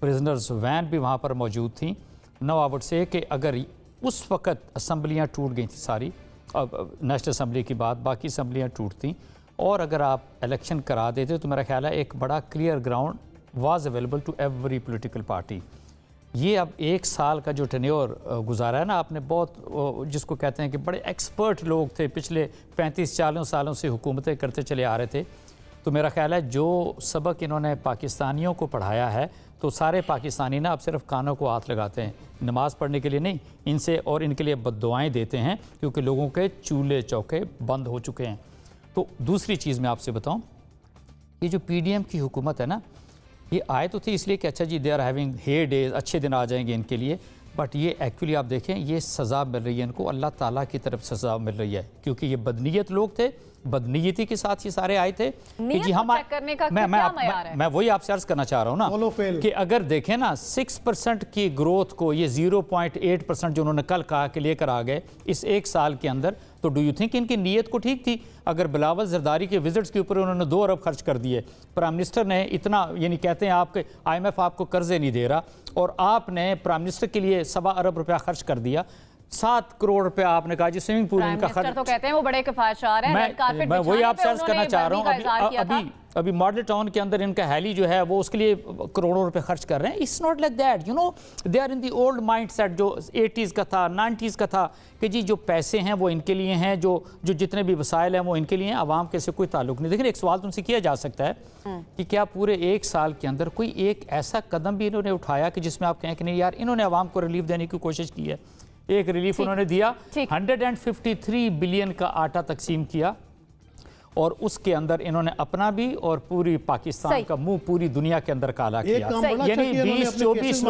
प्रिजनर्स वैन भी वहाँ पर मौजूद थी। नो आई वुड से कि अगर उस वक़्त असम्बलियाँ टूट गई थी सारी, नेशनल असम्बली की बात, बाकी असम्बलियाँ टूटती, और अगर आप इलेक्शन करा देते तो मेरा ख्याल है एक बड़ा clear ground was available to every political party. ये अब 1 साल का जो टेन्योर गुजारा है ना आपने, बहुत जिसको कहते हैं कि बड़े एक्सपर्ट लोग थे, पिछले 35-40 सालों से हुकूमतें करते चले आ रहे थे। तो मेरा ख्याल है जो सबक इन्होंने पाकिस्तानियों को पढ़ाया है, तो सारे पाकिस्तानी ना अब सिर्फ कानों को हाथ लगाते हैं, नमाज़ पढ़ने के लिए नहीं, इनसे और इनके लिए बद्दुआएं देते हैं, क्योंकि लोगों के चूल्हे चौके बंद हो चुके हैं। तो दूसरी चीज़ मैं आपसे बताऊं, ये जो पीडीएम की हुकूमत है ना, ये आए तो थी इसलिए कि अच्छा जी they are having hair days, अच्छे दिन आ जाएंगे इनके लिए, बट ये एक्चुअली आप देखें ये सज़ा मिल रही है इनको, अल्लाह ताला की तरफ सज़ा मिल रही है, क्योंकि ये बदनीयत लोग थे, बदनीयती के साथ ये सारे आए थे कि जी हम
करने का
मैं वही आपसे अर्ज करना चाह रहा हूँ ना कि अगर देखें ना 6% की ग्रोथ को ये 0.8% जो उन्होंने कल कहा कि लेकर आ गए इस 1 साल के अंदर, तो डू यू थिंक इनकी नीयत को ठीक थी? अगर बिलावल जरदारी के विजिट्स के ऊपर उन्होंने 2 अरब खर्च कर दिए, प्राइम मिनिस्टर ने इतना, यानी कहते हैं आपके IMF आपको कर्जे नहीं दे रहा, और आपने प्राइम मिनिस्टर के लिए 1.25 अरब रुपया खर्च कर दिया, 7 करोड़ रुपया आपने कहा जी स्विमिंग पूल इनका खर्च,
तो कहते हैं वो बड़े किफायतशार हैं।
मैं वही आपसे अर्ज करना चाह रहा हूँ, अभी मॉडल टाउन के अंदर इनका हैली जो है वो उसके लिए करोड़ों रुपए खर्च कर रहे हैं। It's not like that, you know, they are in the old mind set जो 80s का था, 90s का था, कि जी जो पैसे हैं वो इनके लिए हैं, जो जितने भी वसाइल हैं वो इनके लिए हैं, आवाम के से कोई ताल्लुक नहीं। देखिए एक सवाल तुमसे किया जा सकता है कि क्या पूरे 1 साल के अंदर कोई एक ऐसा कदम भी इन्होंने उठाया कि जिसमें आप कहें कि नहीं यार इन्होंने आवाम को रिलीफ देने की कोशिश की है? एक रिलीफ उन्होंने दिया, 153 बिलियन का आटा तकसीम किया, और उसके अंदर इन्होंने अपना भी और पूरी पाकिस्तान का मुंह पूरी दुनिया के अंदर काला किया। यानी 20-24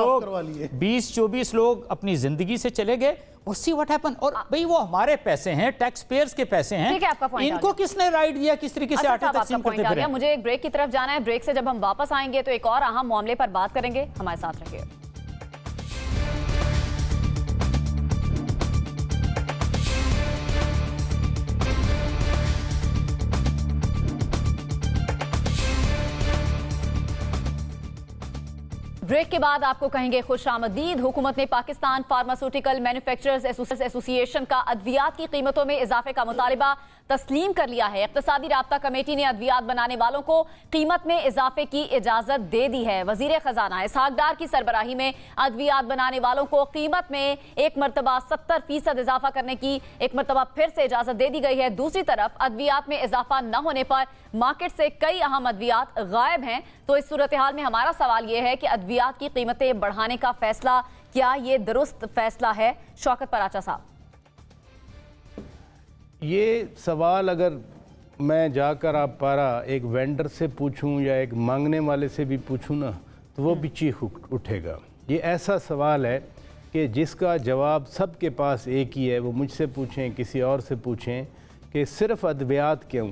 लोग अपनी जिंदगी से चले गए, और सी व्हाट हैपन। और भाई वो हमारे पैसे हैं, टैक्स पेयर्स के पैसे हैं, इनको किसने राइट दिया किस तरीके से आटे तकसीम करते फिरे?
मुझे एक ब्रेक की तरफ जाना है, ब्रेक से जब हम वापस आएंगे तो एक और अहम मामले पर बात करेंगे, हमारे साथ रहिए। ब्रेक के बाद आपको कहेंगे खुशामदीद। हुकूमत ने पाकिस्तान फार्मास्यूटिकल मैन्युफैक्चरर्स एसोसिएशन का अद्वियात की कीमतों में इजाफे का मुतालिबा तस्लीम कर लिया है। इक़्तिसादी राब्ता कमेटी ने अद्वियात बनाने वालों को कीमत में इजाफे की इजाजत दे दी है। वजीर खजाना इसहाक डार की सरबराही में अद्वियात बनाने वालों को कीमत में एक मरतबा 70% इजाफा करने की एक मरतबा फिर से इजाजत दे दी गई है। दूसरी तरफ अद्वियात में इजाफा न होने पर मार्केट से कई अहम अद्वियात गायब हैं। तो इस सूरत हाल में हमारा सवाल यह है कि अद्वियात की कीमतें बढ़ाने का फैसला, क्या ये दुरुस्त फैसला है? शौकत पराचा साहब,
ये सवाल अगर मैं जाकर आप पारा एक वेंडर से पूछूं या एक मांगने वाले से भी पूछूं ना, तो वो भी चीख उठेगा। ये ऐसा सवाल है कि जिसका जवाब सबके पास एक ही है। वो मुझसे पूछें, किसी और से पूछें कि सिर्फ अद्वियात क्यों,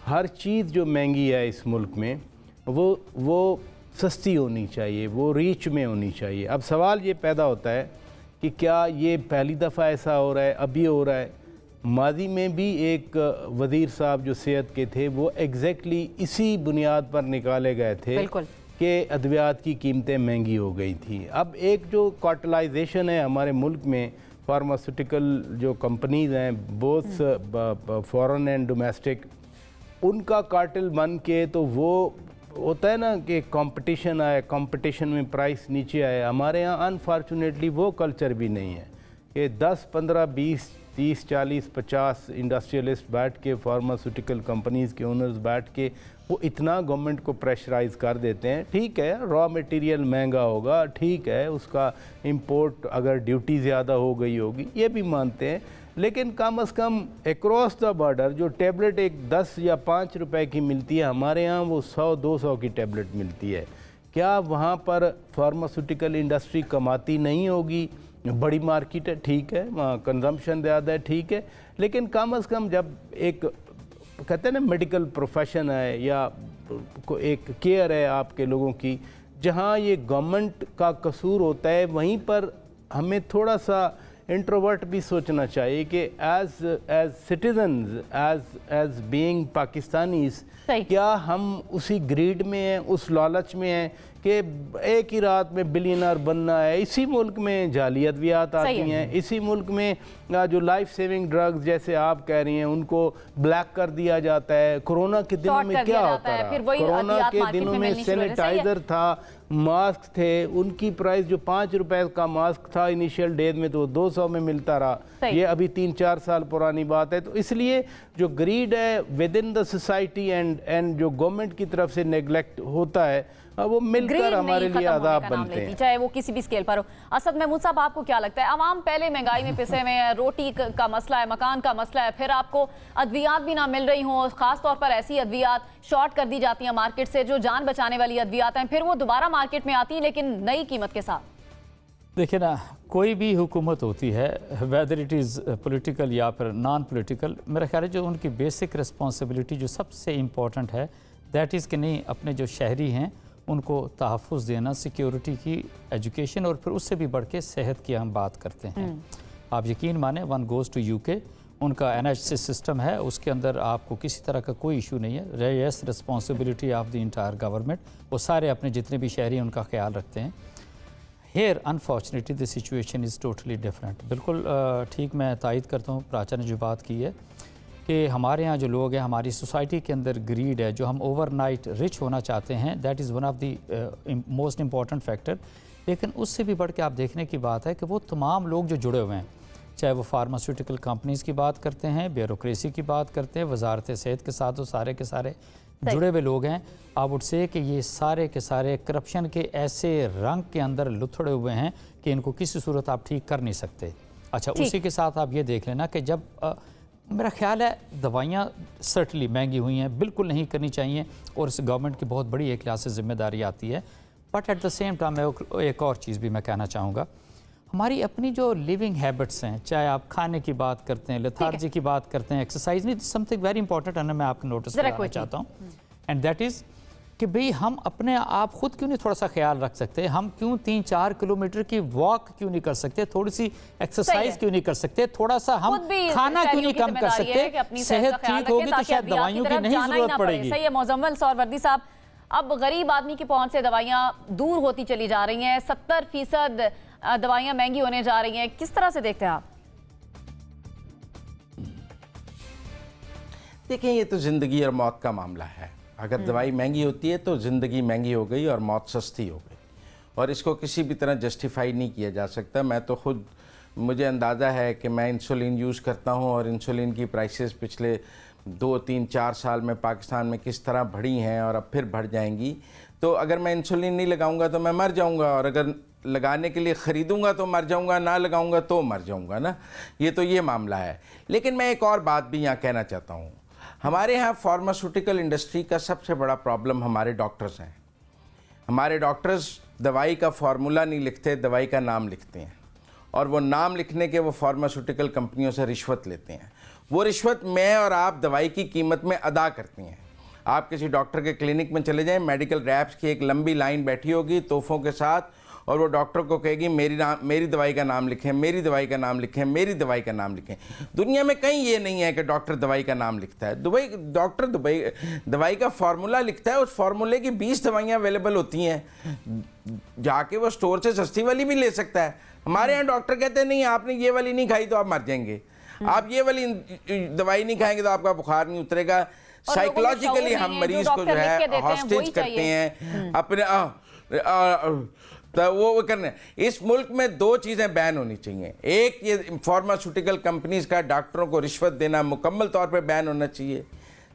हर चीज़ जो महंगी है इस मुल्क में वो सस्ती होनी चाहिए, वो रीच में होनी चाहिए। अब सवाल ये पैदा होता है कि क्या ये पहली दफ़ा ऐसा हो रहा है, अभी हो रहा है? माजी में भी एक वज़ीर साहब जो सेहत के थे वो एग्जैक्टली इसी बुनियाद पर निकाले गए थे कि अद्वियात की कीमतें महंगी हो गई थी। अब एक जो कार्टलाइजेशन है हमारे मुल्क में, फार्मास्यूटिकल जो कंपनीज़ हैं बोथ फॉरेन एंड डोमेस्टिक, उनका कार्टेल बन के, तो वो होता है ना कि कंपटीशन आए, कंपटीशन में प्राइस नीचे आए। हमारे यहाँ अनफॉर्चुनेटली वो कल्चर भी नहीं है कि 10, 15, 20, 30, 40, 50 इंडस्ट्रियलिस्ट बैठ के, फार्मास्यूटिकल कंपनीज़ के ओनर्स बैठ के वो इतना गवर्नमेंट को प्रेशराइज़ कर देते हैं। ठीक है, रॉ मटेरियल महंगा होगा, ठीक है, उसका इंपोर्ट अगर ड्यूटी ज़्यादा हो गई होगी, ये भी मानते हैं, लेकिन कम से कम अक्रॉस द बॉर्डर जो टैबलेट एक 10 या 5 रुपए की मिलती है, हमारे यहाँ वो 100-200 की टैबलेट मिलती है। क्या वहाँ पर फार्मास्यूटिकल इंडस्ट्री कमाती नहीं होगी? बड़ी मार्केट है, ठीक है, वहाँ कंजम्पशन ज़्यादा है, ठीक है, लेकिन कम से कम जब एक कहते हैं ना मेडिकल प्रोफेशन है या एक केयर है आपके लोगों की, जहाँ ये गवर्नमेंट का कसूर होता है, वहीं पर हमें थोड़ा सा इंट्रोवर्ट भी सोचना चाहिए कि as citizens, as being Pakistanis, क्या हम उसी ग्रीड में हैं, उस लालच में हैं कि एक ही रात में बिलियनर बनना है? इसी मुल्क में जाली अद्वियात आती हैं, इसी मुल्क में जो लाइफ सेविंग ड्रग्स जैसे आप कह रही हैं उनको ब्लैक कर दिया जाता है। कोरोना के दिनों में क्या होता है? कोरोना के दिनों में सैनिटाइजर था, मास्क थे, उनकी प्राइस जो 5 रुपए का मास्क था इनिशियल डेज में तो 200 में मिलता रहा। ये अभी 3-4 साल पुरानी बात है। तो इसलिए जो ग्रीड है with in the society and जो गवर्नमेंट की तरफ से नेग्लेक्ट होता है वो मिलकर हमारे लिए आदाब बनते हैं,
चाहे वो किसी भी स्केल पर हो। असद महमूद साहब, आपको क्या लगता है, अवाम पहले महंगाई में पिसे हुए हैं, रोटी का मसला है, मकान का मसला है, फिर आपको अद्वियात भी ना मिल रही हों, खासतौर पर ऐसी अद्वियात शॉर्ट कर दी जाती हैं मार्केट से जो जान बचाने वाली अद्वियात हैं, फिर वो दोबारा मार्केट में आती हैं लेकिन नई कीमत के साथ।
देखिए ना, कोई भी हुकूमत होती है, वेदर इट इज़ पॉलिटिकल या फिर नॉन पॉलिटिकल, मेरा ख्याल है जो उनकी बेसिक रिस्पॉन्सिबिलिटी जो सबसे इम्पॉर्टेंट है दैट इज़ कि नहीं, अपने जो शहरी हैं उनको तहफ़्फ़ुज़ देना, सिक्योरिटी की, एजुकेशन, और फिर उससे भी बढ़ के सेहत की हम बात करते हैं। आप यकीन माने, वन गोज़ टू यूके, उनका NHS सिस्टम है, उसके अंदर आपको किसी तरह का कोई इशू नहीं है। Yes, responsibility of the entire government, वो सारे अपने जितने भी शहरी हैं उनका ख्याल रखते हैं। Here unfortunately the situation is totally different. बिल्कुल ठीक, मैं तायद करता हूँ प्राचा ने जो बात की है कि हमारे यहाँ जो लोग हैं, हमारी सोसाइटी के अंदर ग्रीड है, जो हम ओवरनाइट रिच होना चाहते हैं, that is one of the most important factor. लेकिन उससे भी बढ़ के आप देखने की बात है कि वो तमाम लोग जो जुड़े हुए हैं, चाहे वो फार्मास्यूटिकल कंपनीज़ की बात करते हैं, ब्यूरोक्रेसी की बात करते हैं, वजारत सेहत के साथ वो सारे के सारे जुड़े हुए लोग हैं। आप वुड से कि ये सारे के सारे करप्शन के ऐसे रंग के अंदर लुथड़े हुए हैं कि इनको किसी सूरत आप ठीक कर नहीं सकते। अच्छा, उसी के साथ आप ये देख लेना कि जब मेरा ख्याल है दवाइयाँ सर्टनली महंगी हुई हैं, बिल्कुल नहीं करनी चाहिए, और इस गवर्नमेंट की बहुत बड़ी एक लिहाज से जिम्मेदारी आती है। But at the same time मैं एक और चीज़ भी मैं कहना चाहूँगा, हमारी अपनी जो लिविंग हैबिट्स हैं, चाहे आप खाने की बात करते हैं, लेथार्जी की बात करते हैं, एक्सरसाइज नहीं, समथिंग वेरी इंपॉर्टेंट है ना, मैं आपको नोटिस करना चाहता हूँ, एंड दैट इज़ कि भाई हम अपने आप खुद क्यों नहीं थोड़ा सा ख्याल रख सकते, हम क्यों 3-4 किलोमीटर की वॉक क्यों नहीं कर सकते, थोड़ी सी एक्सरसाइज क्यों नहीं कर सकते, थोड़ा सा हम खाना क्यों नहीं कम कर सकते, सेहत ठीक होगी तो शायद दवाइयों की नहीं जरूरत पड़ेगी।
सही है मुजम्मिल सौरवर्दी साहब, अब गरीब आदमी की पहुंच से दवाइयाँ दूर होती चली जा रही हैं, 70% दवाइयाँ महंगी होने जा रही हैं, किस तरह से देखते हैं आप?
देखें, ये तो ज़िंदगी और मौत का मामला है। अगर दवाई महंगी होती है तो ज़िंदगी महंगी हो गई और मौत सस्ती हो गई, और इसको किसी भी तरह जस्टिफाई नहीं किया जा सकता। मैं तो खुद, मुझे अंदाज़ा है कि मैं इंसुलिन यूज़ करता हूँ और इंसुलिन की प्राइसेस पिछले 2-3-4 साल में पाकिस्तान में किस तरह बढ़ी हैं और अब फिर बढ़ जाएंगी। तो अगर मैं इंसुलिन नहीं लगाऊंगा तो मैं मर जाऊंगा, और अगर लगाने के लिए ख़रीदूंगा तो मर जाऊंगा, ना लगाऊंगा तो मर जाऊंगा ना। ये मामला है। लेकिन मैं एक और बात भी यहाँ कहना चाहता हूँ, हमारे यहाँ फार्मास्यूटिकल इंडस्ट्री का सबसे बड़ा प्रॉब्लम हमारे डॉक्टर्स हैं। हमारे डॉक्टर्स दवाई का फार्मूला नहीं लिखते, दवाई का नाम लिखते हैं, और वो नाम लिखने के वो फार्मास्यूटिकल कंपनियों से रिश्वत लेते हैं। वो रिश्वत मैं और आप दवाई की कीमत में अदा करती हैं। आप किसी डॉक्टर के क्लिनिक में चले जाएं, मेडिकल रैप्स की एक लंबी लाइन बैठी होगी तोहफों के साथ, और वो डॉक्टर को कहेगी मेरी दवाई का नाम लिखें, मेरी दवाई का नाम लिखें, मेरी दवाई का नाम लिखें। दुनिया में कहीं ये नहीं है कि डॉक्टर दवाई का नाम लिखता है। डॉक्टर दवाई का फार्मूला लिखता है, उस फार्मूले की 20 दवाइयाँ अवेलेबल होती हैं, जाके वो स्टोर से सस्ती वाली भी ले सकता है। हमारे यहाँ डॉक्टर कहते हैं नहीं, आपने ये वाली नहीं खाई तो आप मर जाएंगे, आप ये वाली दवाई नहीं खाएंगे तो आपका बुखार नहीं उतरेगा। साइकोलॉजिकली हम मरीज को जो है हॉस्टेज करते हैं अपने तो वो करने। इस मुल्क में 2 चीज़ें बैन होनी चाहिए। एक, ये फार्मास्यूटिकल कंपनीज का डॉक्टरों को रिश्वत देना मुकम्मल तौर पे बैन होना चाहिए।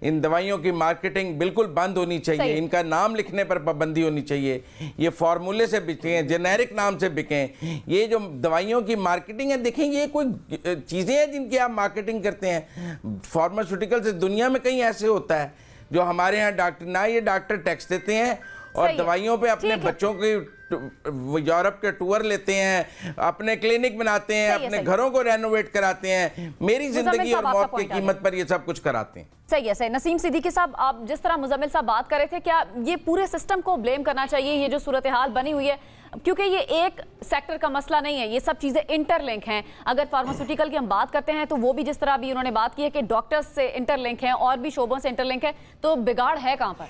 इन दवाइयों की मार्केटिंग बिल्कुल बंद होनी चाहिए, इनका नाम लिखने पर पाबंदी होनी चाहिए। ये फार्मूले से बिकें, जेनेरिक नाम से बिकें। ये जो दवाइयों की मार्केटिंग है, देखें ये कोई चीज़ें हैं जिनकी आप मार्केटिंग करते हैं। फार्मास्यूटिकल से दुनिया में कहीं ऐसे होता है जो हमारे यहाँ डॉक्टर ना, ये डॉक्टर टैक्स देते हैं और दवाइयों पे अपने बच्चों की यूरोप के टूर लेते हैं, अपने क्लिनिक बनाते हैं, अपने घरों को रेनोवेट कराते हैं, मेरी जिंदगी और मौत की कीमत पर ये सब कुछ कराते हैं।
सही है, सही। नसीम सिद्दीकी साहब, आप जिस तरह मुजम्मिल साहब बात कर रहे थे, क्या ये पूरे सिस्टम को ब्लेम करना चाहिए, ये जो सूरत हाल बनी हुई है? क्योंकि ये एक सेक्टर का मसला नहीं है, ये सब चीजें इंटरलिंक हैं। अगर फार्मास्यूटिकल की हम बात करते हैं तो वो भी जिस तरह भी उन्होंने बात की है कि डॉक्टर्स से इंटरलिंक है और भी शोबों से इंटरलिंक है, तो बिगाड़ है कहाँ पर?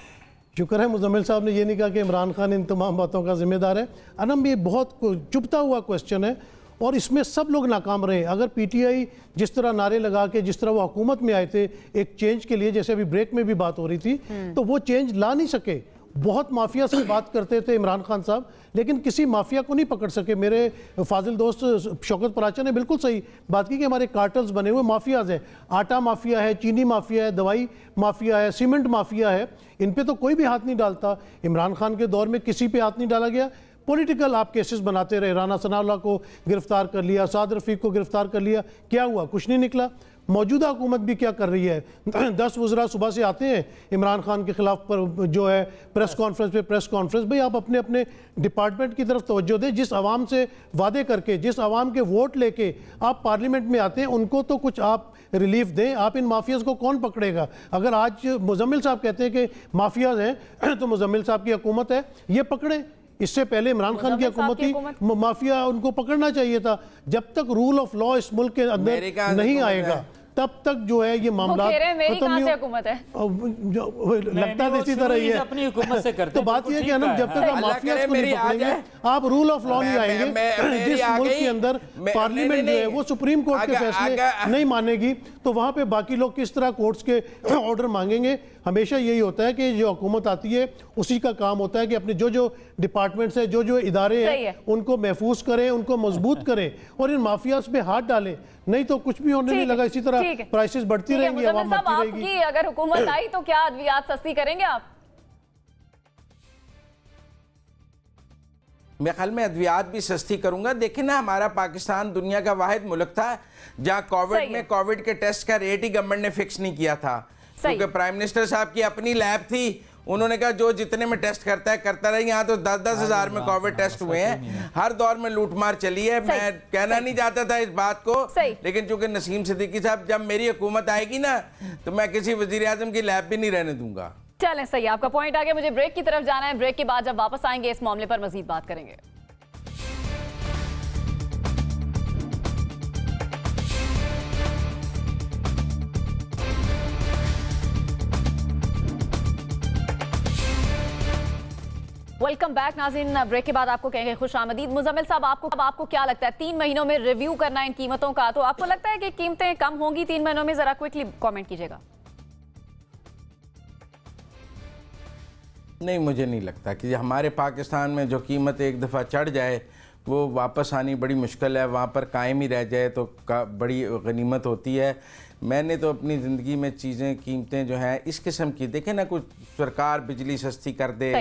शुक्र है मुजम्मिल साहब ने ये नहीं कहा कि इमरान खान इन तमाम बातों का जिम्मेदार है। अनम, ये बहुत चुभता हुआ क्वेश्चन है और इसमें सब लोग नाकाम रहे। अगर पीटीआई जिस तरह नारे लगा के, जिस तरह वो हुकूमत में आए थे एक चेंज के लिए, जैसे अभी ब्रेक में भी बात हो रही थी, तो वो चेंज ला नहीं सके। बहुत माफिया से बात करते थे इमरान खान साहब, लेकिन किसी माफिया को नहीं पकड़ सके। मेरे फाजिल दोस्त शौकत पराचा ने बिल्कुल सही बात की कि हमारे कार्टल्स बने हुए माफियाज हैं। आटा माफिया है, चीनी माफिया है, दवाई माफिया है, सीमेंट माफिया है। इन पे तो कोई भी हाथ नहीं डालता। इमरान खान के दौर में किसी पे हाथ नहीं डाला गया। पॉलिटिकल आप केसेस बनाते रहे। राना सनाउल्लाह को गिरफ्तार कर लिया, साद रफीक को गिरफ्तार कर लिया, क्या हुआ? कुछ नहीं निकला। मौजूदा हुकूमत भी क्या कर रही है? 10 वज़रा सुबह से आते हैं इमरान खान के खिलाफ पर जो है प्रेस कॉन्फ्रेंस पे प्रेस कॉन्फ्रेंस। भाई आप अपने अपने डिपार्टमेंट की तरफ तवज्जो दें। जिस आवाम से वादे करके, जिस आवाम के वोट लेके आप पार्लियामेंट में आते हैं, उनको तो कुछ आप रिलीफ दें। आप इन माफियाज को कौन पकड़ेगा? अगर आज मुजम्मिल साहब कहते हैं कि माफियाज हैं तो मुजम्मिल साहब की हुकूमत है, ये पकड़े। इससे पहले इमरान खान की हुकूमत थी, माफिया उनको पकड़ना चाहिए था। जब तक रूल ऑफ लॉ इस मुल्क के अंदर नहीं आएगा तब तक जो है ये मामला खत्म नहीं
हुकूमत है।
लगता है इसी तरह ही है
अपनी हुकूमत से करते
तो बात ये है कि अनम जब तक आप माफिया को नहीं पकड़ेंगे, आप रूल ऑफ लॉ नहीं आएंगे। जिस मुल्क के अंदर पार्लियामेंट जो है वो सुप्रीम कोर्ट के फैसले नहीं मानेगी, तो वहां पे बाकी लोग किस तरह कोर्ट्स के ऑर्डर मांगेंगे? हमेशा यही होता है कि जो हुकूमत आती है उसी का काम होता है कि अपने जो जो डिपार्टमेंट्स है, जो जो इदारे हैं, उनको महफूज करें, उनको मजबूत करें और इन माफियाज पे हाथ डालें। नहीं तो कुछ भी होने नहीं लगा। इसी तरह प्राइसेस बढ़ती रहेंगी, आवाम मरती रहेगी।
अगर हुकूमत आई तो क्या अद्वियात सस्ती करेंगे आप?
मैं ख्याल में अद्वियात भी सस्ती करूंगा। देखिए ना, हमारा पाकिस्तान दुनिया का वाहिद मुल्क था जहां कोविड में कोविड के टेस्ट का रेट ही गवर्नमेंट ने फिक्स नहीं किया था, क्योंकि प्राइम मिनिस्टर साहब की अपनी लैब थी। उन्होंने कहा जो जितने में टेस्ट करता है करता रहे। यहाँ तो 10-10 हज़ार में कोविड टेस्ट हुए हैं। हर दौर में लूटमार चली है। मैं कहना नहीं चाहता था इस बात को, लेकिन चूंकि नसीम सिद्दीकी साहब, जब मेरी हुकूमत आएगी ना तो मैं किसी वजीर आजम की लैब भी नहीं रहने दूंगा।
चलें, सही, आपका पॉइंट आ गया। मुझे ब्रेक की तरफ जाना है। ब्रेक के बाद जब वापस आएंगे इस मामले पर मजीद बात करेंगे। वेलकम बैक नाज़रीन। ब्रेक के बाद आपको कहेंगे खुश आमदीद। मुजम्मिल साहब, आपको क्या लगता है 3 महीनों में रिव्यू करना इन कीमतों का, तो आपको लगता है कि कीमतें कम होंगी 3 महीनों में? जरा क्विकली कमेंट कीजिएगा।
नहीं, मुझे नहीं लगता कि हमारे पाकिस्तान में जो कीमत एक दफ़ा चढ़ जाए वो वापस आनी बड़ी मुश्किल है। वहाँ पर कायम ही रह जाए तो बड़ी गनीमत होती है। मैंने तो अपनी ज़िंदगी में चीज़ें, कीमतें जो हैं इस किस्म की, देखें ना, कुछ सरकार बिजली सस्ती कर दे,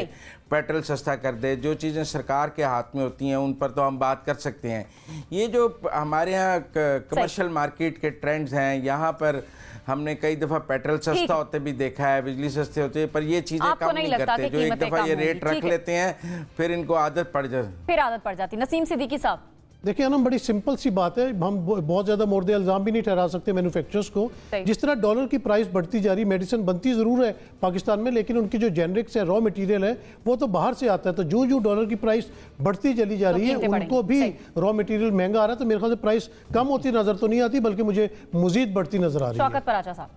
पेट्रोल सस्ता कर दे, जो चीज़ें सरकार के हाथ में होती हैं उन पर तो हम बात कर सकते हैं। ये जो हमारे यहाँ कमर्शियल मार्केट के ट्रेंड्स हैं, यहाँ पर हमने कई दफ़ा पेट्रोल सस्ता होते भी देखा है, बिजली सस्ते होते हैं, पर ये चीज़ें कम नहीं करते। जो एक दफ़ा ये रेट रख लेते हैं फिर इनको आदत पड़ जाती।
नसीम सिद्दीकी साहब,
देखिए ना, बड़ी सिंपल सी बात है। हम बहुत ज़्यादा मोर्दे इल्ज़ाम भी नहीं ठहरा सकते मैन्युफैक्चरर्स को। जिस तरह डॉलर की प्राइस बढ़ती जा रही, मेडिसिन बनती ज़रूर है पाकिस्तान में, लेकिन उनकी जो जेनरिक्स है, रॉ मटेरियल है, वो तो बाहर से आता है। तो जो जो डॉलर की प्राइस बढ़ती चली जा रही है, उनको भी रॉ मटेरियल महंगा आ रहा है। तो मेरे ख्याल से प्राइस कम होती नज़र तो नहीं आती, बल्कि मुझे मज़ीद बढ़ती नज़र आ रही है।
शौकत पराचा साहब,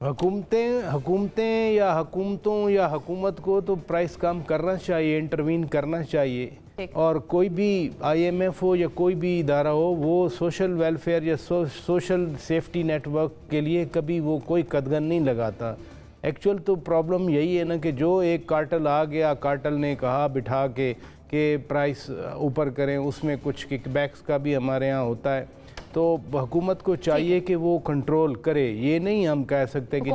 हुकूमतें या हुकूमतों या हुकूमत को तो प्राइस कम करना चाहिए, इंटरवीन करना चाहिए। और कोई भी IMF हो या कोई भी इदारा हो, वो सोशल वेलफेयर या सोशल सेफ्टी नेटवर्क के लिए कभी वो कोई कदगन नहीं लगाता। एक्चुअल तो प्रॉब्लम यही है ना कि जो एक कार्टल आ गया, कार्टल ने कहा बिठा के प्राइस ऊपर करें, उसमें कुछ किकबैक्स का भी हमारे यहाँ होता है। तो हुकूमत को चाहिए कि वो कंट्रोल करे। ये नहीं हम कह सकते कि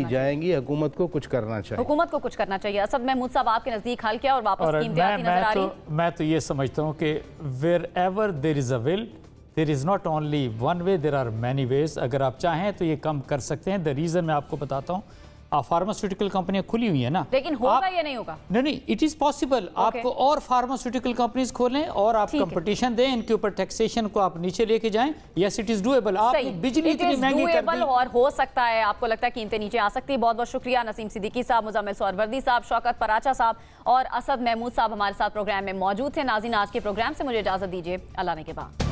जाएंगी, हुकूमत को कुछ करना चाहिए।
हुकूमत को कुछ करना चाहिए। असद महमूद साहब, आपके नज़दीक हल किया और वापस कीमतें आती नजर आ रही।
मैं तो ये समझता हूँ कि wherever there is a will there is not only one way, there are many ways. अगर आप चाहें तो ये कम कर सकते हैं। द रीज़न मैं आपको बताता हूँ, फार्मास्यूटिकल कंपनियां खुली हुई है ना,
लेकिन होगा या नहीं होगा?
नहीं, इट इज पॉसिबल। आपको और फार्मास्यूटिकल कंपनीज खोलें और आप कंपटीशन दें, इनके ऊपर टैक्सेशन को आप नीचे लेके जाएं। Yes, it is doable. आप बिजली इतनी महंगी कर दी
और हो सकता है, आपको लगता है कीमतें नीचे आ सकती है। बहुत बहुत शुक्रिया नसीम सिद्दीकी साहब, मुजम्मिल सोहरवर्दी साहब, शौकत पराचा साहब और असद महमूद साहब हमारे साथ प्रोग्राम में मौजूद थे। नाज़रीन, आज के प्रोग्राम से मुझे इजाजत दीजिए। अल्लाह ने के बाद।